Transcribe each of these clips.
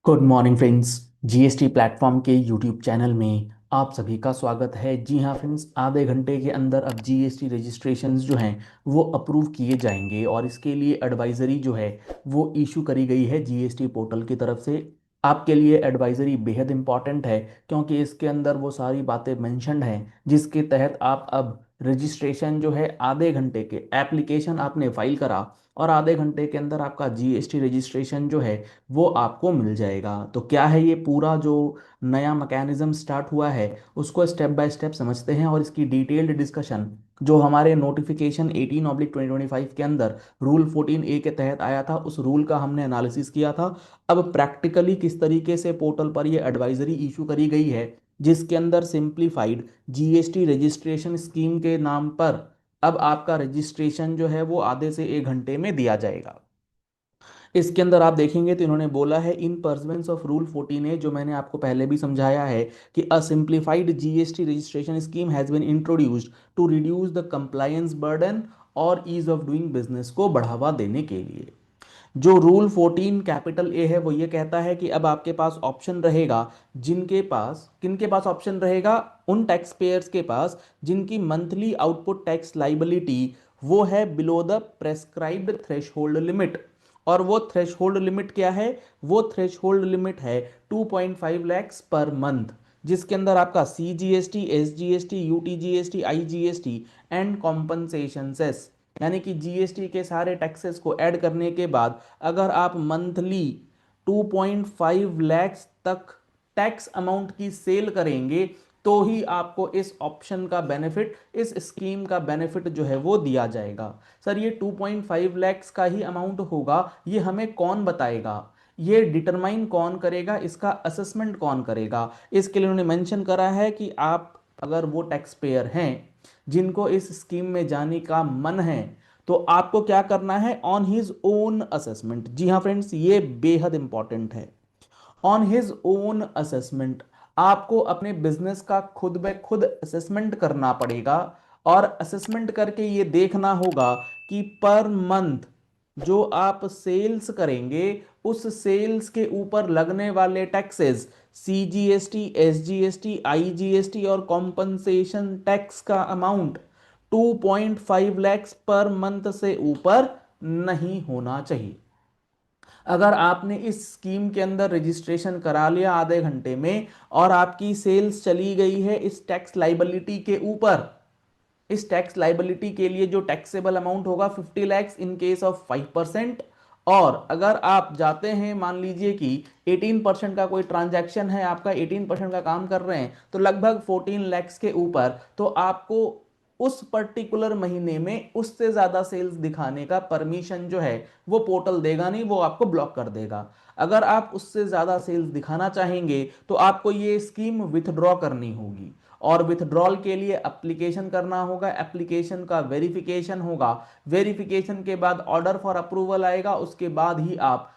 Good morning friends. GST platform के YouTube channel में आप सभी का स्वागत है। जी हाँ फ्रेंड्स, आधे घंटे के अंदर अब जीएसटी रजिस्ट्रेशंस जो हैं वो अप्रूव किए जाएंगे और इसके लिए एडवाइजरी जो है वो इशू करी गई है जीएसटी पोर्टल की तरफ से। आपके लिए एडवाइजरी बेहद इंपॉर्टेंट है क्योंकि इसके अंदर वो सारी बातें मेंशन्ड हैं जिसके तहत आप अब रजिस्ट्रेशन जो है आधे घंटे के एप्लीकेशन आपने फाइल करा और आधे घंटे के अंदर आपका जीएसटी रजिस्ट्रेशन जो है वो आपको मिल जाएगा। तो क्या है ये पूरा जो नया मैकेनिज्म स्टार्ट हुआ है उसको स्टेप बाय स्टेप समझते हैं और इसकी डिटेल्ड डिस्कशन जो हमारे नोटिफिकेशन 18/2025 के अंदर रूल 14A के तहत आया था उस रूल का हमने एनालिसिस किया था। अब प्रैक्टिकली किस तरीके से पोर्टल पर ये एडवाइजरी इशू करी गई है जिसके अंदर सिंप्लीफाइड जीएसटी रजिस्ट्रेशन स्कीम के नाम पर अब आपका रजिस्ट्रेशन जो है वो आधे से एक घंटे में दिया जाएगा। इसके अंदर आप देखेंगे तो इन्होंने बोला है इन परसेंस ऑफ रूल 14A, जो मैंने आपको पहले भी समझाया है कि a simplified GST registration scheme has been introduced to reduce the compliance burden और ईज ऑफ डूइंग बिजनेस को बढ़ावा देने के लिए। जो रूल 14 कैपिटल ए है वो ये कहता है कि अब आपके पास ऑप्शन रहेगा, जिनके पास किनके पास ऑप्शन रहेगा, उन टैक्स पेयर्स के पास जिनकी मंथली आउटपुट टैक्स लाइबिलिटी वो है below the prescribed threshold limit. और वो थ्रेशहोल्ड लिमिट क्या है? वो थ्रेशहोल्ड लिमिट है 2.5 लैक्स पर मंथ, जिसके अंदर आपका CGST, SGST, UTGST, IGST and compensation cess यानी कि जीएसटी के सारे टैक्सेस को ऐड करने के बाद अगर आप मंथली 2.5 लैक्स तक टैक्स अमाउंट की सेल करेंगे तो ही आपको इस ऑप्शन का बेनिफिट, इस स्कीम का बेनिफिट जो है वो दिया जाएगा। सर ये 2.5 लैक्स का ही अमाउंट होगा, ये हमें कौन बताएगा, ये डिटरमाइन कौन करेगा, इसका असेसमेंट कौन करेगा? इसके लिए उन्होंने मेंशन करा है कि आप अगर वो टैक्स पेयर हैं जिनको इस स्कीम में जाने का मन है तो आपको क्या करना है? On his own assessment. जी हाँ फ्रेंड्स, ये बेहद इंपॉर्टेंट है। ऑन हिज ओन असेसमेंट आपको अपने बिजनेस का खुद ब खुद असेसमेंट करना पड़ेगा और असेसमेंट करके ये देखना होगा कि पर मंथ जो आप सेल्स करेंगे उस सेल्स के ऊपर लगने वाले टैक्सेस, सीजीएसटी, एसजीएसटी, आईजीएसटी और कॉम्पनसेशन टैक्स का अमाउंट 2.5 लैक्स पर मंथ से ऊपर नहीं होना चाहिए। अगर आपने इस स्कीम के अंदर रजिस्ट्रेशन करा लिया आधे घंटे में और आपकी सेल्स चली गई है इस टैक्स लाइबिलिटी के ऊपर, इस टैक्स लाइबिलिटी के लिए जो टैक्सेबल अमाउंट होगा 50 लैक्स इन केस ऑफ 5%। और अगर आप जाते हैं, मान लीजिए कि 18% का कोई ट्रांजैक्शन है, आपका 18% का काम कर रहे हैं तो लगभग 14 लैक्स के ऊपर, तो आपको उस पर्टिकुलर महीने में उससे ज्यादा सेल्स दिखाने का परमिशन जो है वो पोर्टल देगा नहीं, वो आपको ब्लॉक कर देगा। अगर आप उससे ज्यादा सेल्स दिखाना चाहेंगे तो आपको ये स्कीम विथड्रॉ करनी होगी और विथड्रॉल के लिए एप्लीकेशन करना होगा, एप्लीकेशन का वेरिफिकेशन होगा, वेरिफिकेशन के बाद ऑर्डर फॉर अप्रूवल आएगा, उसके बाद ही आप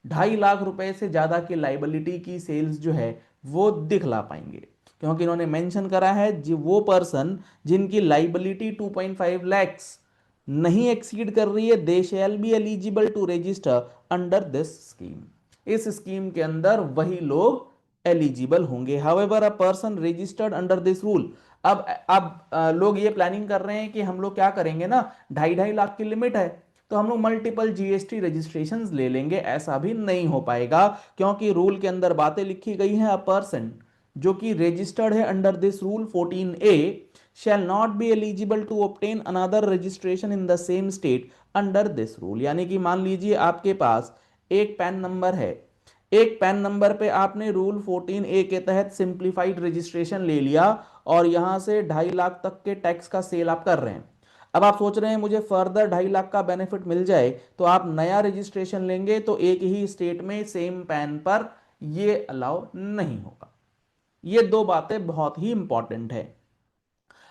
2.5 लाख रुपए से ज्यादा की लाइबिलिटी की सेल्स जो है वो दिखला पाएंगे। क्योंकि इन्होंने मेंशन करा है जो वो पर्सन जिनकी लाइबिलिटी 2.5 लैक्स नहीं एक्सीड कर रही है, they shall be eligible to register under this scheme. इस स्कीम के अंदर वही लोग एलिजिबल होंगे। However a person registered under this rule, अब लोग ये प्लानिंग कर रहे हैं कि हम लोग क्या करेंगे ना, 2.5 लाख की लिमिट है तो हम लोग मल्टीपल जीएसटी रजिस्ट्रेशंस ले लेंगे। ऐसा भी नहीं हो पाएगा क्योंकि रूल के अंदर बातें लिखी गई हैं। अ पर्सन जो कि रजिस्टर्ड है under this rule 14A shall not be eligible to obtain another registration in the same state under this rule। यानी कि मान लीजिए आपके पास एक पैन नंबर है, एक पैन नंबर पे आपने रूल 14A के तहत सिंप्लीफाइड रजिस्ट्रेशन ले लिया और यहां से 2.5 लाख तक के टैक्स का सेल आप कर रहे हैं। अब आप सोच रहे हैं मुझे फर्दर 2.5 लाख का बेनिफिट मिल जाए, तो आप नया रजिस्ट्रेशन लेंगे तो एक ही स्टेट में सेम पैन पर ये अलाउ नहीं होगा। ये दो बातें बहुत ही इंपॉर्टेंट है।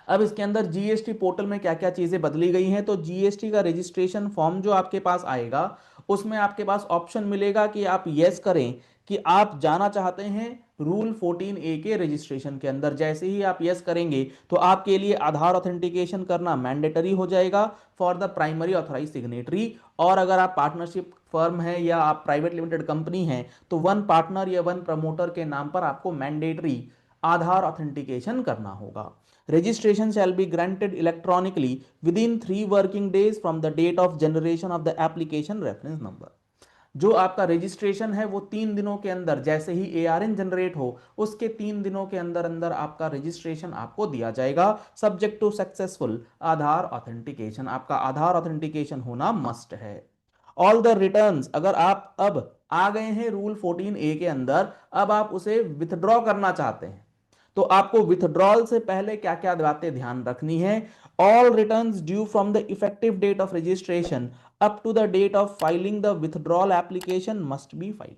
अब इसके अंदर जीएसटी पोर्टल में क्या क्या चीजें बदली गई हैं, तो जीएसटी का रजिस्ट्रेशन फॉर्म जो आपके पास आएगा उसमें आपके पास ऑप्शन मिलेगा कि आप यस करें कि आप जाना चाहते हैं रूल 14A के रजिस्ट्रेशन के अंदर। जैसे ही आप यस करेंगे तो आपके लिए आधार ऑथेंटिकेशन करना मैंडेटरी हो जाएगा for the primary authorise signatory. और अगर आप पार्टनरशिप फर्म है या आप प्राइवेट लिमिटेड कंपनी है, तो वन पार्टनर या वन प्रमोटर के नाम पर आपको मैंडेटरी आधार ऑथेंटिकेशन करना होगा। Registration shall be granted electronically within 3 working days from the date of generation of the application reference number। जो आपका रजिस्ट्रेशन है वो 3 दिनों के अंदर, जैसे ही एआरएन जनरेट हो उसके 3 दिनों के अंदर अंदर आपका रजिस्ट्रेशन आपको दिया जाएगा, subject to successful Aadhaar authentication. आपका आधार ऑथेंटिकेशन होना मस्ट है। ऑल द रिटर्न्स, अगर आप अब आ गए हैं रूल 14A के अंदर, अब आप उसे विथड्रॉ करना चाहते हैं, तो आपको विथड्रॉल से पहले क्या क्या बातें ध्यान रखनी है। All returns due from the effective date of registration up to the date of filing the withdrawal application must be file.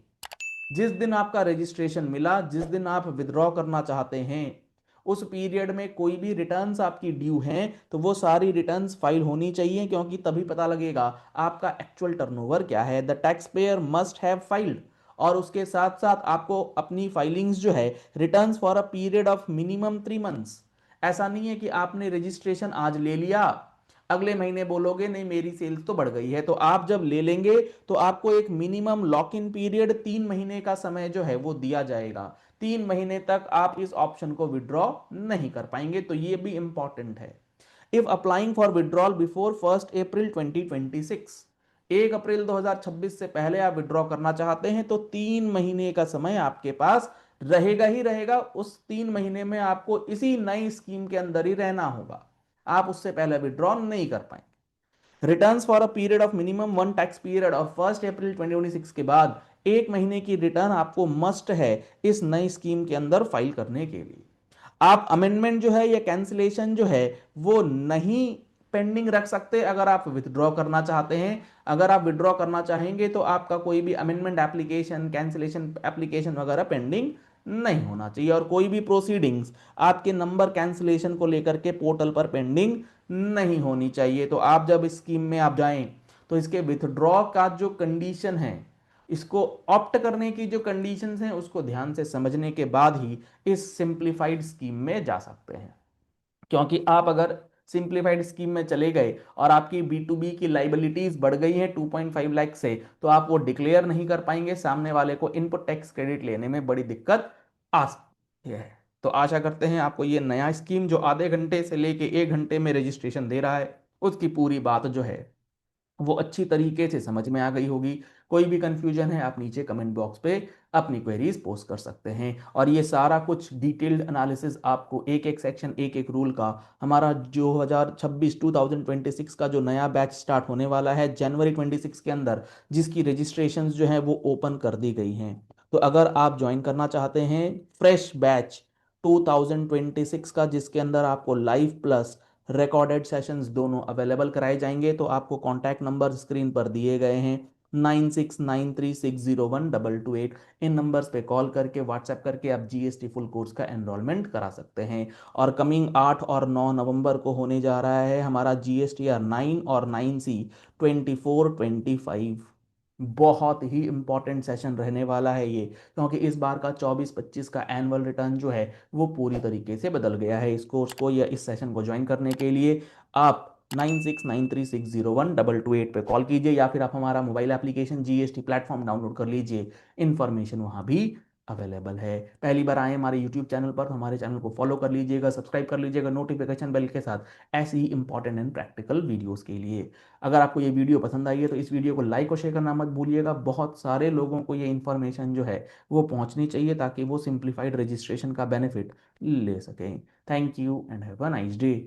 जिस दिन आपका रजिस्ट्रेशन मिला, जिस दिन आप विथड्रॉ करना चाहते हैं, उस पीरियड में कोई भी रिटर्न्स आपकी ड्यू हैं तो वो सारी रिटर्न्स फाइल होनी चाहिए, क्योंकि तभी पता लगेगा आपका एक्चुअल टर्नओवर क्या है। The tax payer must have filed. और उसके साथ साथ आपको अपनी फाइलिंग्स जो है, returns for a period of minimum 3 months. ऐसा नहीं है कि आपने रजिस्ट्रेशन आज ले लिया, अगले महीने बोलोगे नहीं मेरी सेल्स तो बढ़ गई है, तो आप जब ले लेंगे तो आपको एक मिनिमम लॉक इन पीरियड 3 महीने का समय जो है वो दिया जाएगा। 3 महीने तक आप इस ऑप्शन को विड्रॉ नहीं कर पाएंगे, तो ये भी इंपॉर्टेंट है। If applying for withdrawal before 1 अप्रैल 2026, 1 अप्रैल 2026 से पहले आप विड्रॉ करना चाहते हैं, तो 3 महीने का समय आपके पास रहेगा ही रहेगा। उस 3 महीने में आपको इसी नई स्कीम के अंदर ही रहना होगा, आप उससे पहले विड्रॉ नहीं कर पाएंगे। Returns for a period of minimum 1 tax period और 1 अप्रैल 2026 के बाद 1 महीने की रिटर्न आपको मस्ट है इस नई स्कीम के अंदर फाइल करने के लिए। आप अमेंडमेंट जो है या कैंसिलेशन जो है वो नहीं पेंडिंग रख सकते अगर आप विथड्रॉ करना चाहते हैं। अगर आप विथड्रॉ करना चाहेंगे तो आपका कोई भी अमेंडमेंट एप्लीकेशन, कैंसिलेशन एप्लीकेशन वगैरह पेंडिंग नहीं होना चाहिए, और कोई भी प्रोसीडिंग्स आपके नंबर कैंसिलेशन को लेकर के पोर्टल पर पेंडिंग नहीं होनी चाहिए। तो आप जब इस स्कीम में आप जाएं तो इसके विथड्रॉ का जो कंडीशन है, इसको ऑप्ट करने की जो कंडीशंस हैं उसको ध्यान से समझने के बाद ही इस सिंप्लीफाइड स्कीम में जा सकते हैं। क्योंकि आप अगर सिंप्लीफाइड स्कीम में चले गए और आपकी B2B की लाइबिलिटीज बढ़ गई है 2.5 लाख से, तो आप वो डिक्लेयर नहीं कर पाएंगे, सामने वाले को इनपुट टैक्स क्रेडिट लेने में बड़ी दिक्कत आ सकती है। तो आशा करते हैं आपको ये नया स्कीम जो आधे घंटे से लेके 1 घंटे में रजिस्ट्रेशन दे रहा है, उसकी पूरी बात जो है वो अच्छी तरीके से समझ में आ गई होगी। कोई भी कंफ्यूजन है आप नीचे कमेंट बॉक्स पे अपनी क्वेरीज पोस्ट कर सकते हैं, और ये सारा कुछ डिटेल्ड एनालिसिस आपको एक एक सेक्शन, एक एक रूल का, हमारा जो 2026 का जो नया बैच स्टार्ट होने वाला है जनवरी 26 के अंदर, जिसकी रजिस्ट्रेशंस जो है वो ओपन कर दी गई हैं। तो अगर आप ज्वाइन करना चाहते हैं फ्रेश बैच 2026 का, जिसके अंदर आपको लाइव प्लस रिकॉर्डेड सेशंस दोनों अवेलेबल कराए जाएंगे, तो आपको कॉन्टैक्ट नंबर स्क्रीन पर दिए गए हैं 9693601228। इन नंबर्स पे कॉल करके, व्हाट्सएप करके आप जीएसटी फुल कोर्स का एनरोलमेंट करा सकते हैं। और कमिंग 8 और 9 नवंबर को होने जा रहा है हमारा GSTR 9 और 9C 24-25। बहुत ही इंपॉर्टेंट सेशन रहने वाला है ये, क्योंकि इस बार का 24-25 का एनुअल रिटर्न जो है वो पूरी तरीके से बदल गया है। इस कोर्स को या इस सेशन को ज्वाइन करने के लिए आप 9693601228 पे कॉल कीजिए, या फिर आप हमारा mobile application GST platform download कर लीजिए, इन्फॉर्मेशन वहाँ भी अवेलेबल है। पहली बार आए हमारे यूट्यूब चैनल पर तो हमारे चैनल को फॉलो कर लीजिएगा, सब्सक्राइब कर लीजिएगा नोटिफिकेशन बेल के साथ, ऐसी ही इंपॉर्टेंट एंड प्रैक्टिकल वीडियोस के लिए। अगर आपको ये वीडियो पसंद आई है तो इस वीडियो को लाइक और शेयर करना मत भूलिएगा। बहुत सारे लोगों को ये इन्फॉर्मेशन जो है वो पहुंचनी चाहिए, ताकि वो सिंप्लीफाइड रजिस्ट्रेशन का बेनिफिट ले सकें। Thank you and have a nice day.